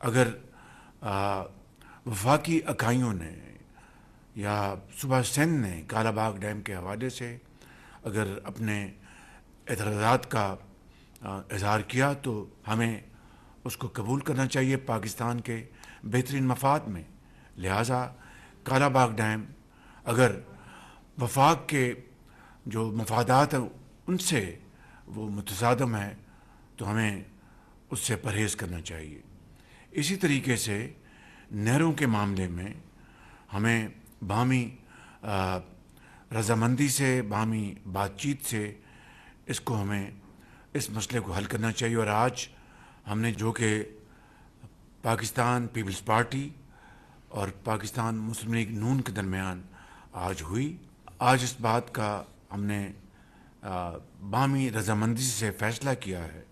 اگر وفاقی اکائیوں نے یا صوبہ سندھ نے کالا باغ ڈیم کے حوالے سے اگر اپنے اعتراضات کا اظہار کیا تو ہمیں اس کو قبول کرنا چاہیے پاکستان کے بہترین مفاد میں. لہٰذا کالا باغ ڈیم اگر وفاق کے جو مفادات ہیں ان سے وہ متصادم ہے تو ہمیں اس سے پرہیز کرنا چاہیے. اسی طریقے سے نہروں کے معاملے میں ہمیں باہمی رضامندی سے باہمی بات چیت سے ہمیں اس مسئلے کو حل کرنا چاہیے. اور آج ہم نے جو کہ پاکستان پیپلز پارٹی اور پاکستان مسلم لیگ نون کے درمیان آج ہوئی، آج اس بات کا ہم نے باہمی رضامندی سے فیصلہ کیا ہے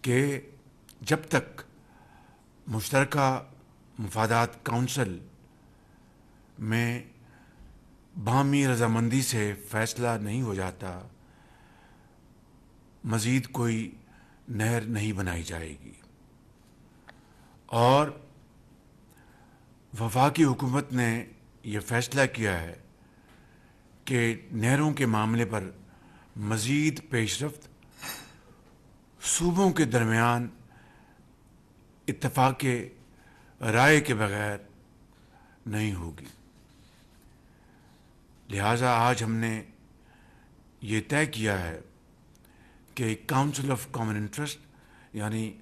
کہ جب تک مشترکہ مفادات کونسل میں باہمی رضامندی سے فیصلہ نہیں ہو جاتا، مزید کوئی نہر نہیں بنائی جائے گی. اور وفاقی حکومت نے یہ فیصلہ کیا ہے کہ نہروں کے معاملے پر مزید پیش رفت صوبوں کے درمیان اتفاق رائے کے بغیر نہیں ہوگی. لہٰذا آج ہم نے یہ طے کیا ہے کہ کاؤنسل آف کامن انٹرسٹ یعنی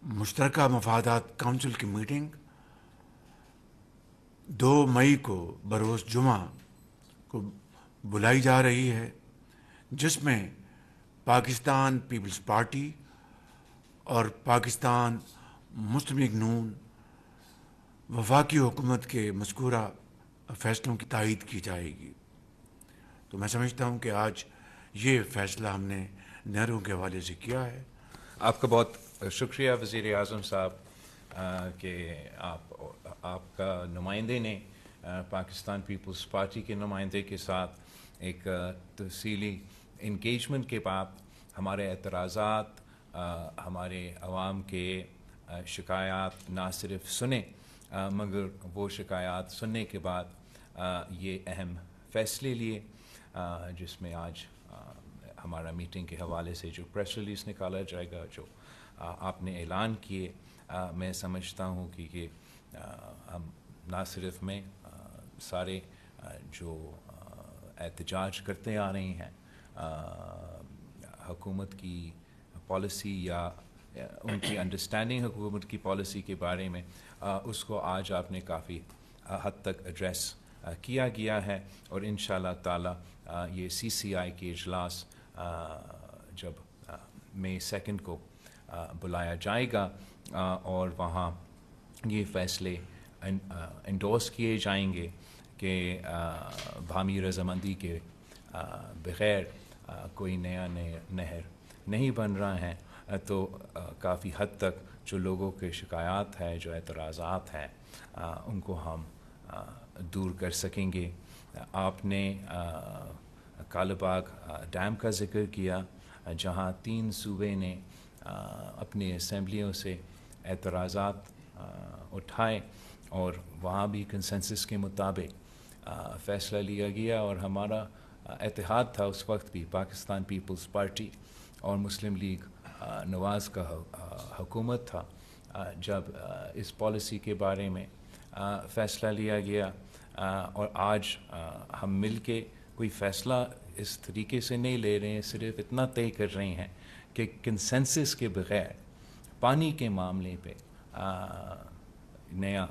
مشترکہ مفادات کونسل کی میٹنگ 2 مئی کو بروز جمعہ کو بلائی جا رہی ہے، جس میں پاکستان پیپلز پارٹی اور پاکستان مسلم لیگ نون وفاقی حکومت کے مذکورہ فیصلوں کی تائید کی جائے گی. تو میں سمجھتا ہوں کہ آج یہ فیصلہ ہم نے نہروں کے حوالے سے کیا ہے. آپ کا بہت شکریہ وزیر اعظم صاحب کہ آپ کا نمائندے نے پاکستان پیپلز پارٹی کے نمائندے کے ساتھ ایک تفصیلی انگیجمنٹ کے بعد ہمارے اعتراضات، ہمارے عوام کے شکایات نہ صرف سنے مگر وہ شکایات سننے کے بعد یہ اہم فیصلے لیے، جس میں آج ہمارا میٹنگ کے حوالے سے جو پریس ریلیز نکالا جائے گا، جو آپ نے اعلان کیے. میں سمجھتا ہوں کہ ہم نہ صرف میں سارے جو احتجاج کرتے آ رہے ہیں حکومت کی پالیسی یا ان کی انڈرسٹینڈنگ حکومت کی پالیسی کے بارے میں، اس کو آج آپ نے کافی حد تک ایڈریس کیا گیا ہے. اور انشاءاللہ تعالی یہ سی سی آئی کی اجلاس جب مئی 2 کو بلایا جائے گا اور وہاں یہ فیصلے انڈورس کیے جائیں گے کہ باہمی رضامندی کے بغیر کوئی نیا نہر نہیں بن رہا ہے، تو کافی حد تک جو لوگوں کے شکایات ہیں، جو اعتراضات ہیں، ان کو ہم دور کر سکیں گے. آپ نے کالا باغ ڈیم کا ذکر کیا، جہاں 3 صوبے نے اپنی اسمبلیوں سے اعتراضات اٹھائے اور وہاں بھی کنسنسس کے مطابق فیصلہ لیا گیا. اور ہمارا اتحاد تھا اس وقت بھی، پاکستان پیپلز پارٹی اور مسلم لیگ نواز کا حکومت تھا، جب اس پالیسی کے بارے میں فیصلہ لیا گیا. اور آج ہم مل کے کوئی فیصلہ اس طریقے سے نہیں لے رہے ہیں، صرف اتنا طے کر رہے ہیں کہ کنسنسس کے بغیر پانی کے معاملے پہ نیا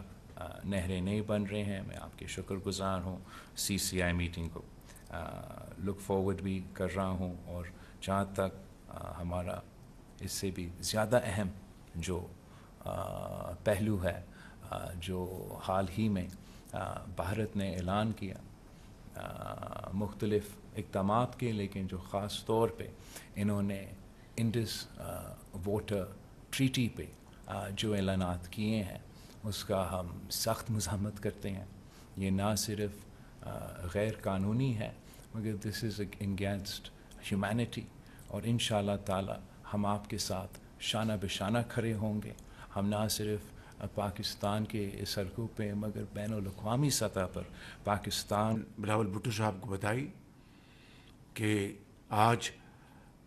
نہریں نہیں بن رہے ہیں. میں آپ کے شکر گزار ہوں. سی سی آئی میٹنگ کو لک فارورڈ بھی کر رہا ہوں. اور جہاں تک ہمارا اس سے بھی زیادہ اہم جو پہلو ہے، جو حال ہی میں بھارت نے اعلان کیا مختلف اقدامات کے، لیکن جو خاص طور پہ انہوں نے انڈس واٹر ٹریٹی پہ جو اعلانات کیے ہیں، اس کا ہم سخت مذمت کرتے ہیں. یہ نہ صرف غیر قانونی ہے مگر دس از اگینسٹ ہیومینٹی. اور انشاءاللہ تعالی ہم آپ کے ساتھ شانہ بشانہ کھڑے ہوں گے. ہم نہ صرف پاکستان کے سڑکوں پہ مگر بین الاقوامی سطح پر پاکستان بلاول بھٹو صاحب کو بتائی کہ آج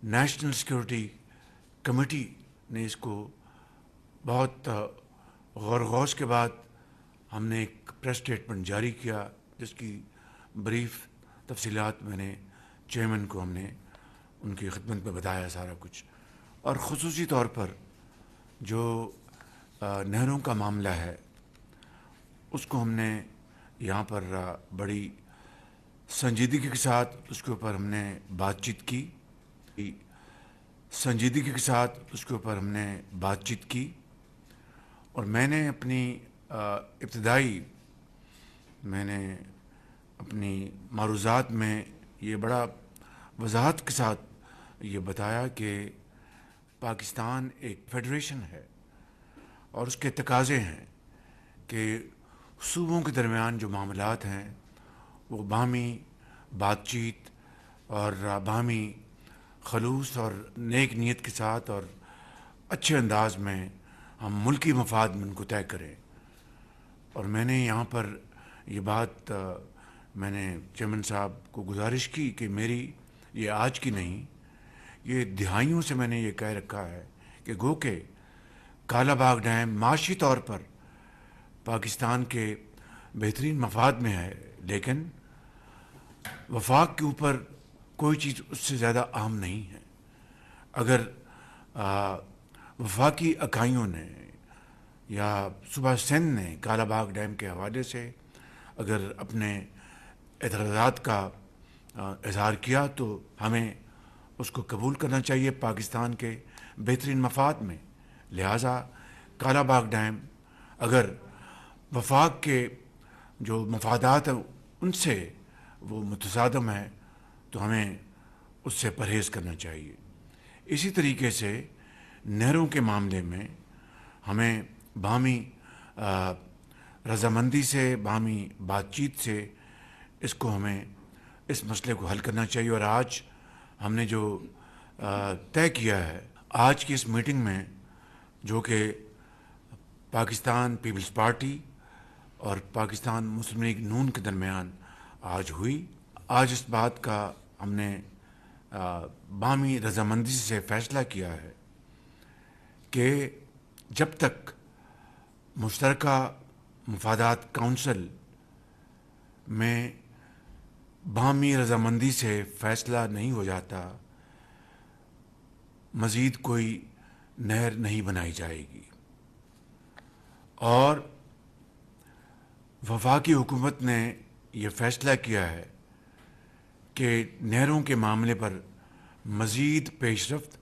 نیشنل سیکورٹی کمیٹی نے اس کو بہت غور و غوص کے بعد ہم نے ایک پریس اسٹیٹمنٹ جاری کیا، جس کی بریف تفصیلات میں نے چیئرمین کو ہم نے ان کی خدمت میں بتایا سارا کچھ، اور خصوصی طور پر جو نہروں کا معاملہ ہے اس کو ہم نے یہاں پر بڑی سنجیدگی کے ساتھ اس کے اوپر ہم نے بات چیت کی، اور میں نے اپنی معروضات میں یہ بڑا وضاحت کے ساتھ یہ بتایا کہ پاکستان ایک فیڈریشن ہے اور اس کے تقاضے ہیں کہ صوبوں کے درمیان جو معاملات ہیں وہ باہمی بات چیت اور باہمی خلوص اور نیک نیت کے ساتھ اور اچھے انداز میں ہم ملکی مفاد میں ان کو طے کریں۔ اور میں نے یہاں پر یہ بات میں نے چیئرمین صاحب کو گزارش کی کہ میری یہ آج کی نہیں، یہ دہائیوں سے میں نے یہ کہہ رکھا ہے کہ گو کہ کالا باغ ڈیم معاشی طور پر پاکستان کے بہترین مفاد میں ہے، لیکن وفاق کے اوپر کوئی چیز اس سے زیادہ اہم نہیں ہے۔ اگر وفاقی اکائیوں نے یا صوبہ سندھ نے کالا باغ ڈیم کے حوالے سے اگر اپنے اعتراضات کا اظہار کیا تو ہمیں اس کو قبول کرنا چاہیے پاکستان کے بہترین مفاد میں۔ لہٰذا کالا باغ ڈیم اگر وفاق کے جو مفادات ہیں ان سے وہ متصادم ہے تو ہمیں اس سے پرہیز کرنا چاہیے۔ اسی طریقے سے نہروں کے معاملے میں ہمیں باہمی رضامندی سے، باہمی بات چیت سے ہمیں اس مسئلے کو حل کرنا چاہیے۔ اور آج ہم نے جو طے کیا ہے آج کی اس میٹنگ میں، جو کہ پاکستان پیپلز پارٹی اور پاکستان مسلم لیگ نون کے درمیان آج ہوئی، آج اس بات کا ہم نے باہمی رضامندی سے فیصلہ کیا ہے کہ جب تک مشترکہ مفادات کونسل میں باہمی رضامندی سے فیصلہ نہیں ہو جاتا، مزید کوئی نہر نہیں بنائی جائے گی۔ اور وفاقی حکومت نے یہ فیصلہ کیا ہے کہ نہروں کے معاملے پر مزید پیش رفت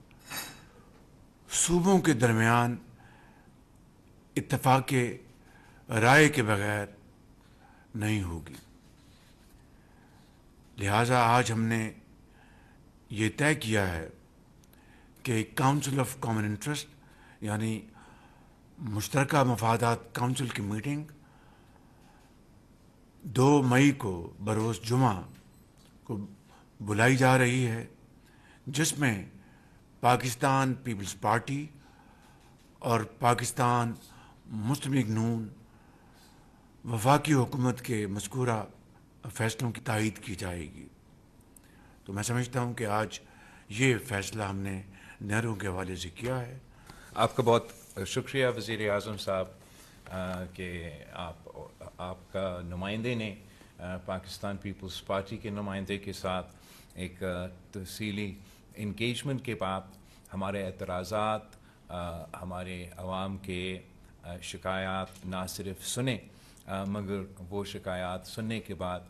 صوبوں کے درمیان اتفاق رائے کے بغیر نہیں ہوگی۔ لہٰذا آج ہم نے یہ طے کیا ہے کہ کاؤنسل آف کامن انٹرسٹ یعنی مشترکہ مفادات کونسل کی میٹنگ 2 مئی کو بروز جمعہ کو بلائی جا رہی ہے، جس میں پاکستان پیپلز پارٹی اور پاکستان مسلم لیگ نون وفاقی حکومت کے مذکورہ فیصلوں کی تائید کی جائے گی۔ تو میں سمجھتا ہوں کہ آج یہ فیصلہ ہم نے نہروں کے حوالے سے کیا ہے۔ آپ کا بہت شکریہ وزیر اعظم صاحب کہ آپ کا نمائندے نے پاکستان پیپلز پارٹی کے نمائندے کے ساتھ ایک تفصیلی انگیجمنٹ کے بعد ہمارے اعتراضات، ہمارے عوام کے شکایات نہ صرف سنے مگر وہ شکایات سننے کے بعد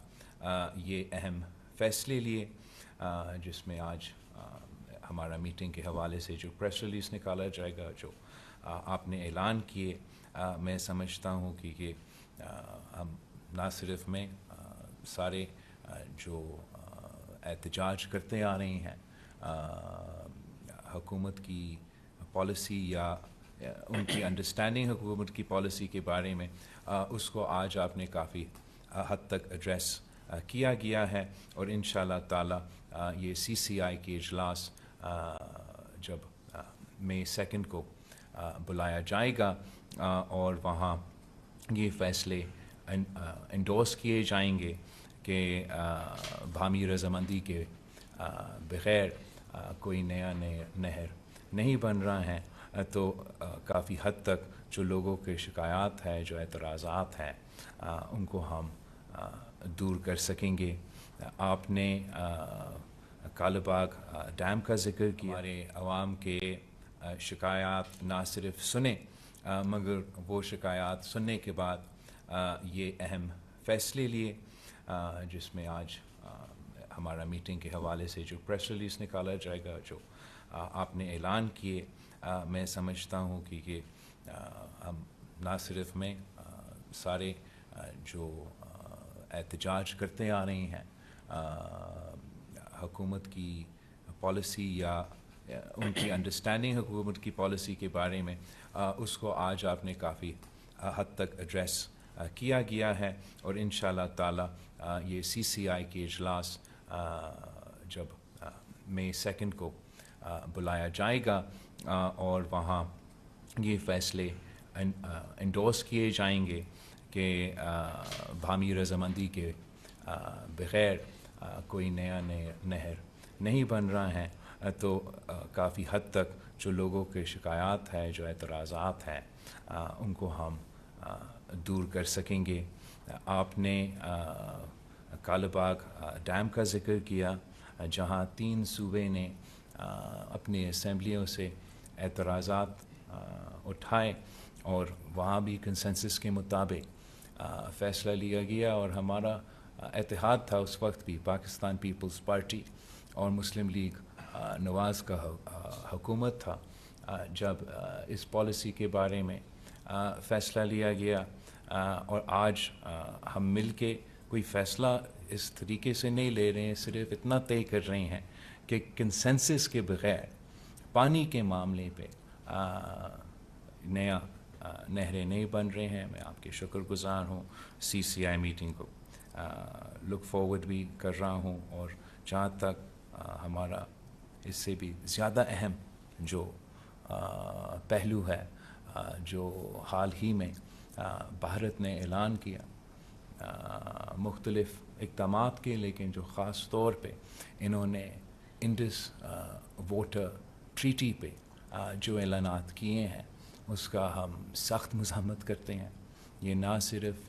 یہ اہم فیصلے لیے، جس میں آج ہمارا میٹنگ کے حوالے سے جو پریس ریلیز نکالا جائے گا، جو آپ نے اعلان کیے، میں سمجھتا ہوں کہ یہ ہم نہ صرف میں سارے جو احتجاج کرتے آ رہے ہیں حکومت کی پالیسی یا ان کی انڈرسٹینڈنگ حکومت کی پالیسی کے بارے میں، اس کو آج آپ نے کافی حد تک ایڈریس کیا گیا ہے، اور انشاءاللہ تعالی یہ CCI کے اجلاس جب مئی 2 کو بلایا جائے گا اور وہاں یہ فیصلے انڈورس کیے جائیں گے کہ باہمی رضامندی کے بغیر کوئی نیا نہر نہیں بن رہا ہے، تو کافی حد تک جو لوگوں کے شکایات ہے، جو اعتراضات ہیں، ان کو ہم دور کر سکیں گے۔ آپ نے کالہ باغ ڈیم کا ذکر کیا۔ ہمارے عوام کے شکایات نہ صرف سنے مگر وہ شکایات سننے کے بعد یہ اہم فیصلے لیے، جس میں آج ہمارا میٹنگ کے حوالے سے جو پریس ریلیز نکالا جائے گا، جو آپ نے اعلان کیے، میں سمجھتا ہوں کہ یہ ہم نہ صرف میں سارے جو احتجاج کرتے آ رہے ہیں حکومت کی پالیسی یا ان کی انڈرسٹینڈنگ حکومت کی پالیسی کے بارے میں، اس کو آج آپ نے کافی حد تک ایڈریس کیا گیا ہے، اور انشاءاللہ تعالی یہ سی سی آئی کے اجلاس جب مئی 2 کو بلایا جائے گا اور وہاں یہ فیصلے انڈورس کیے جائیں گے کہ باہمی رضامندی کے بغیر کوئی نیا نہر نہیں بن رہا ہے، تو کافی حد تک جو لوگوں کے شکایات ہے، جو اعتراضات ہیں، ان کو ہم دور کر سکیں گے۔ آپ نے کالہ باغ ڈیم کا ذکر کیا، جہاں 3 صوبے نے اپنی اسمبلیوں سے اعتراضات اٹھائے اور وہاں بھی کنسنسس کے مطابق فیصلہ لیا گیا، اور ہمارا اتحاد تھا اس وقت بھی پاکستان پیپلز پارٹی اور مسلم لیگ نواز کا حکومت تھا جب اس پالیسی کے بارے میں فیصلہ لیا گیا، اور آج ہم مل کے کوئی فیصلہ اس طریقے سے نہیں لے رہے ہیں، صرف اتنا طے کر رہے ہیں کہ کنسنسس کے بغیر پانی کے معاملے پہ نیا نہریں نہیں بن رہے ہیں۔ میں آپ کے شکر گزار ہوں، سی سی آئی میٹنگ کو لک فارورڈ بھی کر رہا ہوں، اور جہاں تک ہمارا اس سے بھی زیادہ اہم جو پہلو ہے، جو حال ہی میں بھارت نے اعلان کیا مختلف اقدامات کے، لیکن جو خاص طور پہ انہوں نے انڈس واٹر ٹریٹی پہ جو اعلانات کیے ہیں، اس کا ہم سخت مذمت کرتے ہیں۔ یہ نہ صرف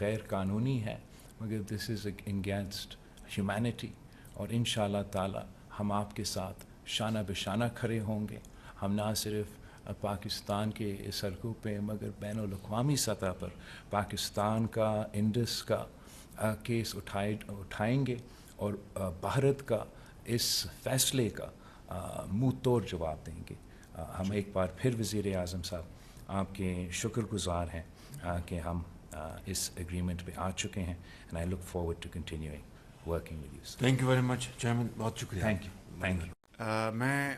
غیر قانونی ہے مگر دس از اگینسٹ ہیومینٹی، اور انشاءاللہ تعالی ہم آپ کے ساتھ شانہ بشانہ کھڑے ہوں گے۔ ہم نہ صرف پاکستان کے سڑکوں پہ مگر بین الاقوامی سطح پر پاکستان کا انڈس کا کیس اٹھائیں گے، اور بھارت کا اس فیصلے کا منہ توڑ جواب دیں گے۔ ہم ایک بار پھر وزیر اعظم صاحب آپ کے شکر گزار ہیں کہ ہم اس ایگریمنٹ پہ آ چکے ہیں، and I look forward to continuing working with you. Thank you very much chairman, بہت شکریہ۔ Thank you. میں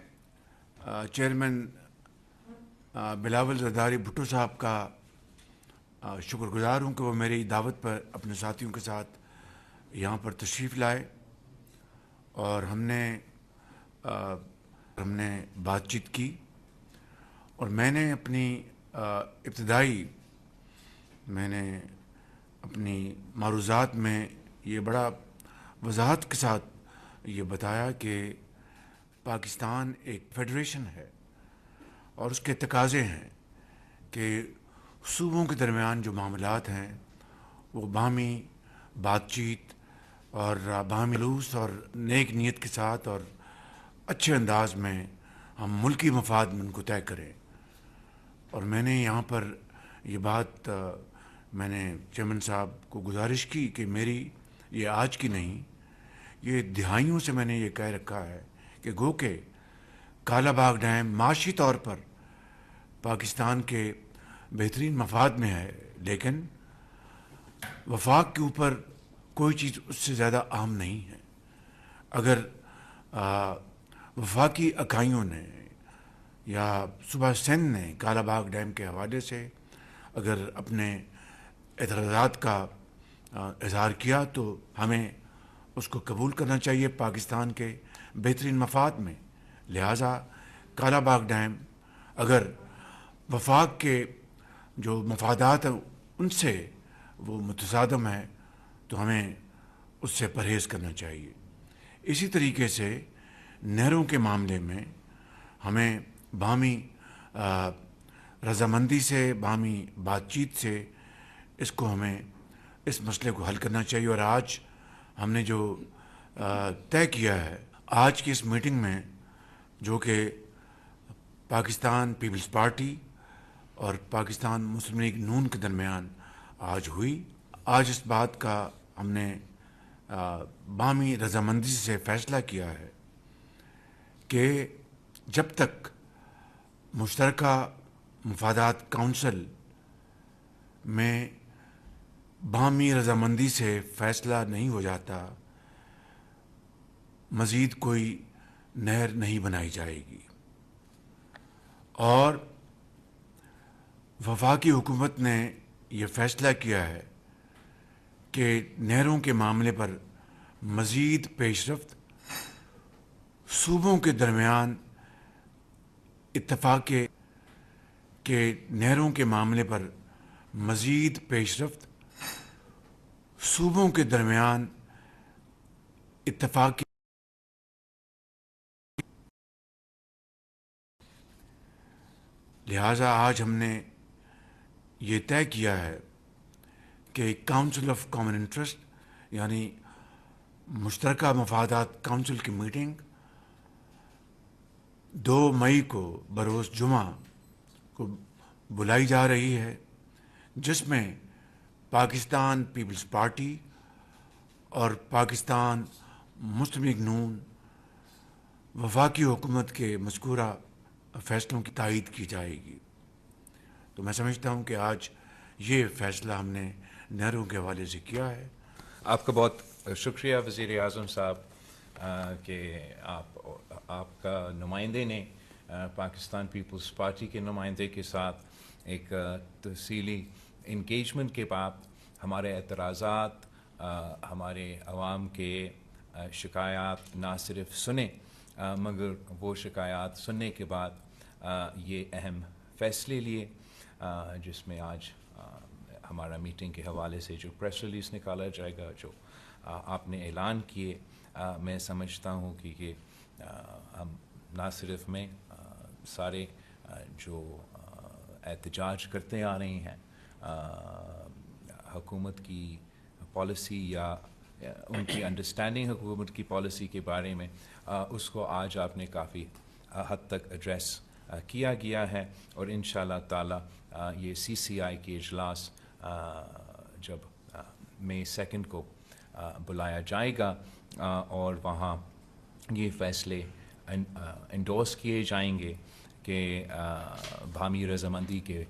چیئرمین بلاول زرداری بھٹو صاحب کا شکر گزار ہوں کہ وہ میری دعوت پر اپنے ساتھیوں کے ساتھ یہاں پر تشریف لائے، اور ہم نے بات چیت کی، اور میں نے اپنی معروضات میں یہ بڑا وضاحت کے ساتھ یہ بتایا کہ پاکستان ایک فیڈریشن ہے، اور اس کے تقاضے ہیں کہ صوبوں کے درمیان جو معاملات ہیں وہ باہمی بات چیت اور باہمی خلوص اور نیک نیت کے ساتھ اور اچھے انداز میں ہم ملکی مفاد میں ان کو طے کریں۔ اور میں نے یہاں پر یہ بات میں نے چیئرمین صاحب کو گزارش کی کہ میری یہ آج کی نہیں، یہ دہائیوں سے میں نے یہ کہہ رکھا ہے کہ گو کہ کالہ باغ ڈیم معاشی طور پر پاکستان کے بہترین مفاد میں ہے، لیکن وفاق کے اوپر کوئی چیز اس سے زیادہ اہم نہیں ہے۔ اگر وفاقی اکائیوں نے یا صوبہ سندھ نے کالہ باغ ڈیم کے حوالے سے اگر اپنے اعتراضات کا اظہار کیا تو ہمیں اس کو قبول کرنا چاہیے پاکستان کے بہترین مفاد میں۔ لہٰذا کالہ باغ ڈیم اگر وفاق کے جو مفادات ہیں ان سے وہ متصادم ہے تو ہمیں اس سے پرہیز کرنا چاہیے. اسی طریقے سے نہروں کے معاملے میں ہمیں باہمی رضامندی سے, باہمی بات چیت سے ہمیں اس مسئلے کو حل کرنا چاہیے. اور آج ہم نے جو طے کیا ہے آج کی اس میٹنگ میں, جو کہ پاکستان پیپلز پارٹی اور پاکستان مسلم لیگ نون کے درمیان آج ہوئی, آج اس بات کا ہم نے باہمی رضامندی سے فیصلہ کیا ہے کہ جب تک مشترکہ مفادات کونسل میں باہمی رضامندی سے فیصلہ نہیں ہو جاتا, مزید کوئی نہر نہیں بنائی جائے گی. اور وفاقی حکومت نے یہ فیصلہ کیا ہے کہ نہروں کے معاملے پر مزید پیش رفت صوبوں کے درمیان اتفاق کہ نہروں کے معاملے پر مزید پیش رفت صوبوں کے درمیان اتفاق. لہٰذا آج ہم نے یہ طے کیا ہے کہ کاؤنسل آف کامن انٹرسٹ یعنی مشترکہ مفادات کونسل کی میٹنگ 2 مئی کو بروز جمعہ کو بلائی جا رہی ہے, جس میں پاکستان پیپلز پارٹی اور پاکستان مسلم لیگ نون وفاقی حکومت کے مذکورہ فیصلوں کی تائید کی جائے گی. تو میں سمجھتا ہوں کہ آج یہ فیصلہ ہم نے نہروں کے حوالے سے کیا ہے. آپ کا بہت شکریہ وزیر اعظم صاحب کہ آپ کا نمائندے نے پاکستان پیپلز پارٹی کے نمائندے کے ساتھ ایک تفصیلی انگیجمنٹ کے بعد ہمارے اعتراضات, ہمارے عوام کے شکایات نہ صرف سنے مگر وہ شکایات سننے کے بعد یہ اہم فیصلے لیے, جس میں آج ہمارا میٹنگ کے حوالے سے جو پریس ریلیز نکالا جائے گا, جو آپ نے اعلان کیے, میں سمجھتا ہوں کہ ہم نہ صرف میں سارے جو احتجاج کرتے آ رہے ہیں حکومت کی پالیسی یا ان کی انڈرسٹینڈنگ حکومت کی پالیسی کے بارے میں, اس کو آج آپ نے کافی حد تک ایڈریس کیا گیا ہے. اور انشاءاللہ تعالی یہ سی سی آئی کی اجلاس جب مئی 2 کو بلایا جائے گا اور وہاں یہ فیصلے انڈورس کیے جائیں گے کہ باہمی رضامندی کے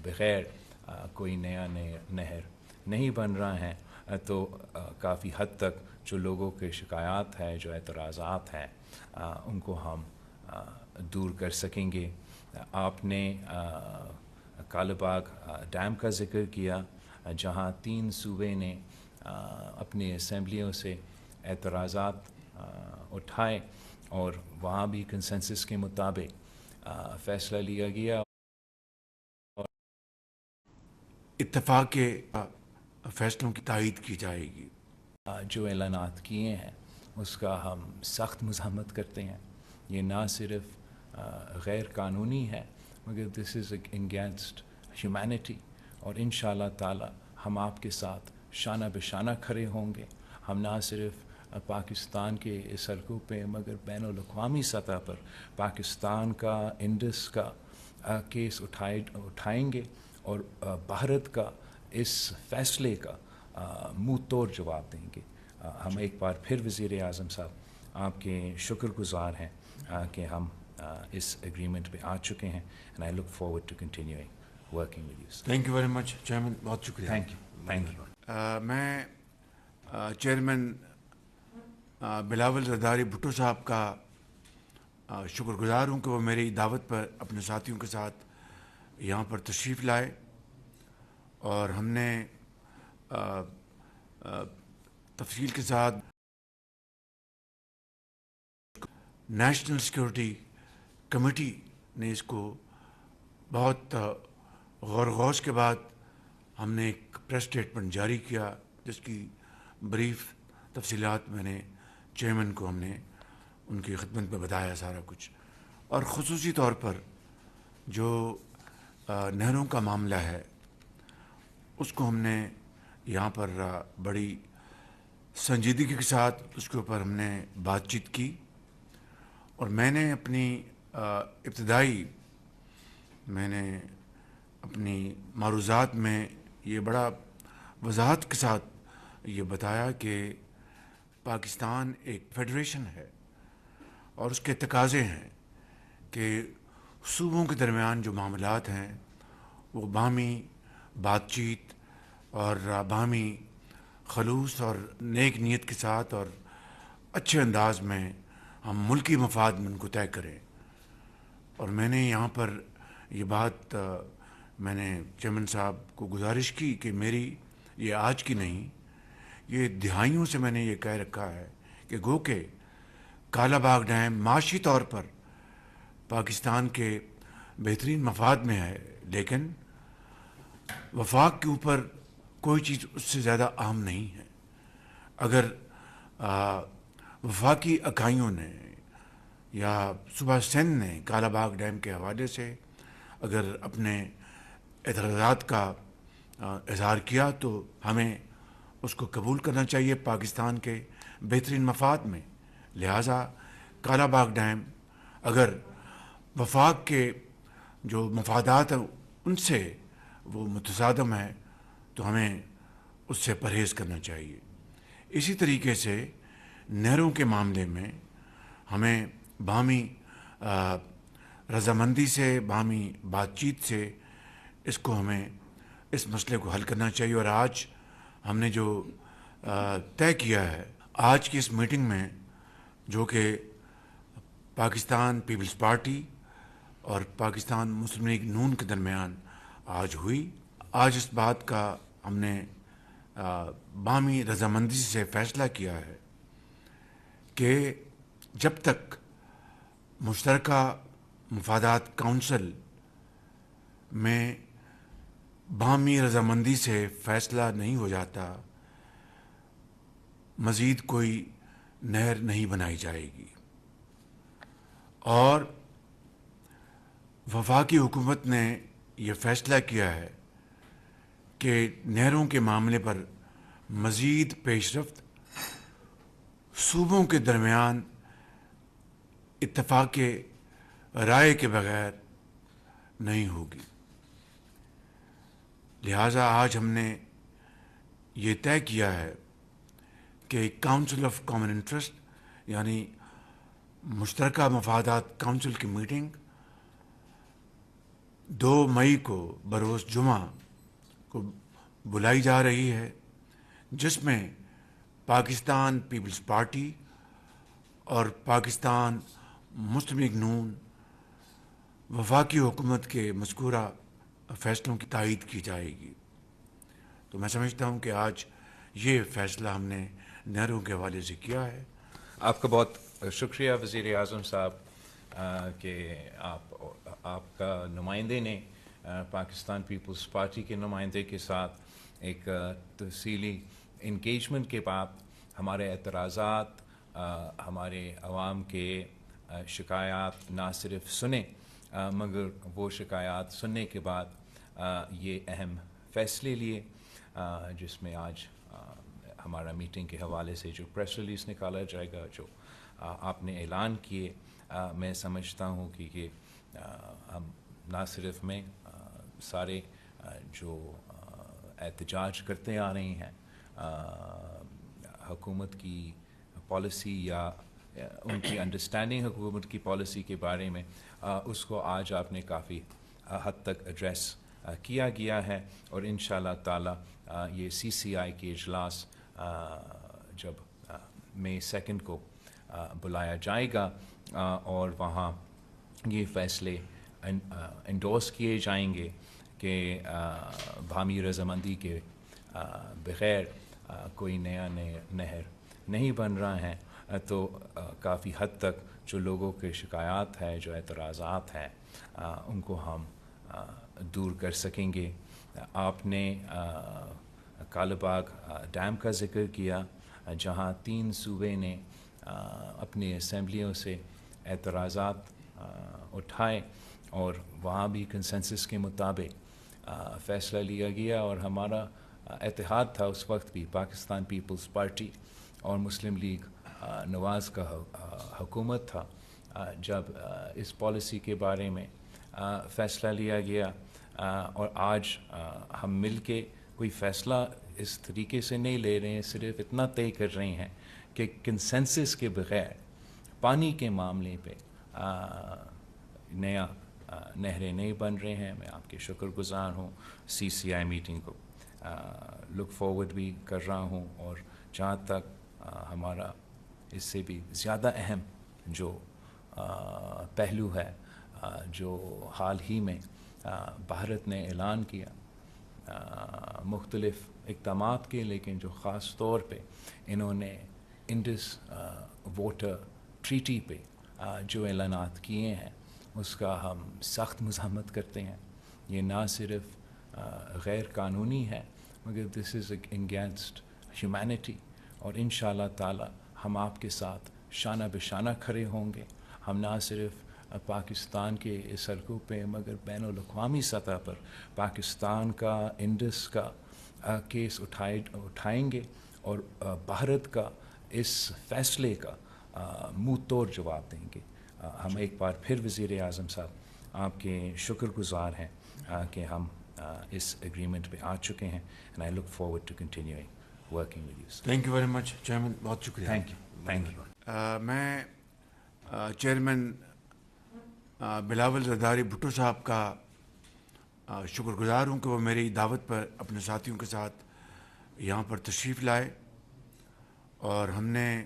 بغیر کوئی نیا نہر نہیں بن رہا ہے, تو کافی حد تک جو لوگوں کے شکایات ہیں, جو اعتراضات ہیں, ان کو ہم دور کر سکیں گے. آپ نے کالہ باغ ڈیم کا ذکر کیا, جہاں 3 صوبے نے اپنی اسمبلیوں سے اعتراضات اٹھائے اور وہاں بھی کنسنسس کے مطابق فیصلہ لیا گیا. اتفاق کے فیصلوں کی تائید کی جائے گی. جو اعلانات کیے ہیں اس کا ہم سخت مذمت کرتے ہیں. یہ نہ صرف غیر قانونی ہے مگر دس از اگینسٹ ہیومینٹی, اور انشاءاللہ تعالی ہم آپ کے ساتھ شانہ بشانہ کھڑے ہوں گے. ہم نہ صرف پاکستان کے سڑکوں پہ مگر بین الاقوامی سطح پر پاکستان کا انڈس کا کیس اٹھائیں گے اور بھارت کا اس فیصلے کا منہ توڑ جواب دیں گے. ہم ایک بار پھر وزیر اعظم صاحب آپ کے شکر گزار ہیں کہ ہم اس ایگریمنٹ پہ آ چکے ہیں. And I look forward to continuing working with you. Thank you very much chairman, بہت شکریہ. Thank you. میں چیئرمین بلاول زرداری بھٹو صاحب کا شکر گزار ہوں کہ وہ میری دعوت پر اپنے ساتھیوں کے ساتھ یہاں پر تشریف لائے اور ہم نے تفصیل کے ساتھ نیشنل سیکورٹی کمیٹی نے اس کو بہت غور و خوض کے بعد ہم نے ایک پریس اسٹیٹمنٹ جاری کیا جس کی بریف تفصیلات میں نے چیئرمین کو ہم نے ان کی خدمت میں بتایا سارا کچھ، اور خصوصی طور پر جو نہروں کا معاملہ ہے اس کو ہم نے یہاں پر بڑی سنجیدگی کے ساتھ اس کے اوپر ہم نے بات چیت کی، اور میں نے اپنی میں نے اپنی معروضات میں یہ بڑا وضاحت کے ساتھ یہ بتایا کہ پاکستان ایک فیڈریشن ہے اور اس کے تقاضے ہیں کہ صوبوں کے درمیان جو معاملات ہیں وہ باہمی بات چیت اور باہمی خلوص اور نیک نیت کے ساتھ اور اچھے انداز میں ہم ملکی مفاد میں ان کو طے کریں۔ اور میں نے یہاں پر یہ بات میں نے چیئرمین صاحب کو گزارش کی کہ میری یہ آج کی نہیں، یہ دہائیوں سے میں نے یہ کہہ رکھا ہے کہ گو کہ کالا باغ ڈیم معاشی طور پر پاکستان کے بہترین مفاد میں ہے، لیکن وفاق کے اوپر کوئی چیز اس سے زیادہ اہم نہیں ہے۔ اگر وفاقی اکائیوں نے یا صوبہ سندھ نے کالا باغ ڈیم کے حوالے سے اگر اپنے اعتراضات کا اظہار کیا تو ہمیں اس کو قبول کرنا چاہیے پاکستان کے بہترین مفاد میں۔ لہٰذا کالا باغ ڈیم اگر وفاق کے جو مفادات ہیں ان سے وہ متصادم ہے تو ہمیں اس سے پرہیز کرنا چاہیے۔ اسی طریقے سے نہروں کے معاملے میں ہمیں باہمی رضامندی سے، باہمی بات چیت سے اس کو ہمیں اس مسئلے کو حل کرنا چاہیے۔ اور آج ہم نے جو طے کیا ہے آج کی اس میٹنگ میں، جو کہ پاکستان پیپلز پارٹی اور پاکستان مسلم لیگ نون کے درمیان آج ہوئی، آج اس بات کا ہم نے باہمی رضامندی سے فیصلہ کیا ہے کہ جب تک مشترکہ مفادات کونسل میں باہمی رضامندی سے فیصلہ نہیں ہو جاتا، مزید کوئی نہر نہیں بنائی جائے گی۔ اور وفاقی حکومت نے یہ فیصلہ کیا ہے کہ نہروں کے معاملے پر مزید پیش رفت صوبوں کے درمیان اتفاق رائے کے بغیر نہیں ہوگی۔ لہٰذا آج ہم نے یہ طے کیا ہے کہ کاؤنسل آف کامن انٹرسٹ یعنی مشترکہ مفادات کونسل کی میٹنگ 2 مئی کو بروز جمعہ کو بلائی جا رہی ہے، جس میں پاکستان پیپلز پارٹی اور پاکستان مسلم لیگ نون وفاقی حکومت کے مذکورہ فیصلوں کی تائید کی جائے گی۔ تو میں سمجھتا ہوں کہ آج یہ فیصلہ ہم نے نہروں کے حوالے سے کیا ہے۔ آپ کا بہت شکریہ وزیر اعظم صاحب کہ آپ کا نمائندے نے پاکستان پیپلز پارٹی کے نمائندے کے ساتھ ایک تفصیلی انگیجمنٹ کے بعد ہمارے اعتراضات، ہمارے عوام کے شکایات نہ صرف سنے مگر وہ شکایات سننے کے بعد یہ اہم فیصلے لیے، جس میں آج ہمارا میٹنگ کے حوالے سے جو پریس ریلیز نکالا جائے گا، جو آپ نے اعلان کیے، میں سمجھتا ہوں کہ یہ ہم نہ صرف میں سارے جو احتجاج کرتے آ رہی ہیں حکومت کی پالیسی یا ان کی انڈرسٹینڈنگ حکومت کی پالیسی کے بارے میں، اس کو آج آپ نے کافی حد تک ایڈریس کیا گیا ہے، اور انشاءاللہ تعالی یہ سی سی آئی کے اجلاس جب مئی 2 کو بلایا جائے گا اور وہاں یہ فیصلے انڈورس کیے جائیں گے کہ باہمی رضامندی کے بغیر کوئی نیا نہر نہیں بن رہا ہے، تو کافی حد تک جو لوگوں کے شکایات ہیں، جو اعتراضات ہیں، ان کو ہم دور کر سکیں گے. آپ نے کالا باغ ڈیم کا ذکر کیا جہاں 3 صوبے نے اپنی اسمبلیوں سے اعتراضات اٹھائے اور وہاں بھی کنسنسس کے مطابق فیصلہ لیا گیا, اور ہمارا اتحاد تھا اس وقت بھی پاکستان پیپلز پارٹی اور مسلم لیگ نواز کا حکومت تھا جب اس پالیسی کے بارے میں فیصلہ لیا گیا. اور آج ہم مل کے کوئی فیصلہ اس طریقے سے نہیں لے رہے ہیں, صرف اتنا طے کر رہے ہیں کہ کنسنسس کے بغیر پانی کے معاملے پہ نیا نہریں نہیں بن رہے ہیں. میں آپ کے شکر گزار ہوں. CCI میٹنگ کو لک فارورڈ بھی کر رہا ہوں, اور جہاں تک ہمارا اس سے بھی زیادہ اہم جو پہلو ہے جو حال ہی میں بھارت نے اعلان کیا مختلف اقدامات کے, لیکن جو خاص طور پہ انہوں نے انڈس واٹر ٹریٹی پہ جو اعلانات کیے ہیں اس کا ہم سخت مذمت کرتے ہیں. یہ نہ صرف غیر قانونی ہے مگر دس از اگینسٹ ہیومینٹی, اور انشاءاللہ تعالی ہم آپ کے ساتھ شانہ بشانہ کھڑے ہوں گے. ہم نہ صرف پاکستان کے سڑکوں پہ مگر بین الاقوامی سطح پر پاکستان کا انڈس کا کیس اٹھائیں گے, اور بھارت کا اس فیصلے کا منہ توڑ جواب دیں گے. ہم ایک بار پھر وزیر اعظم صاحب آپ کے شکر گزار ہیں کہ ہم اس ایگریمنٹ پہ آ چکے ہیں, and I look forward to continuing working with you. Thank you very much chairman, بہت شکریہ. Thank you. میں چیئرمین بلاول زرداری بھٹو صاحب کا شکر گزار ہوں کہ وہ میری دعوت پر اپنے ساتھیوں کے ساتھ یہاں پر تشریف لائے, اور ہم نے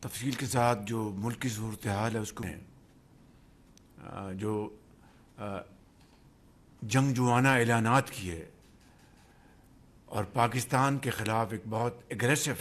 تفصیل کے ساتھ جو ملک کی صورتحال ہے اس کو جو جنگجوانہ اعلانات کیے اور پاکستان کے خلاف ایک بہت اگریسو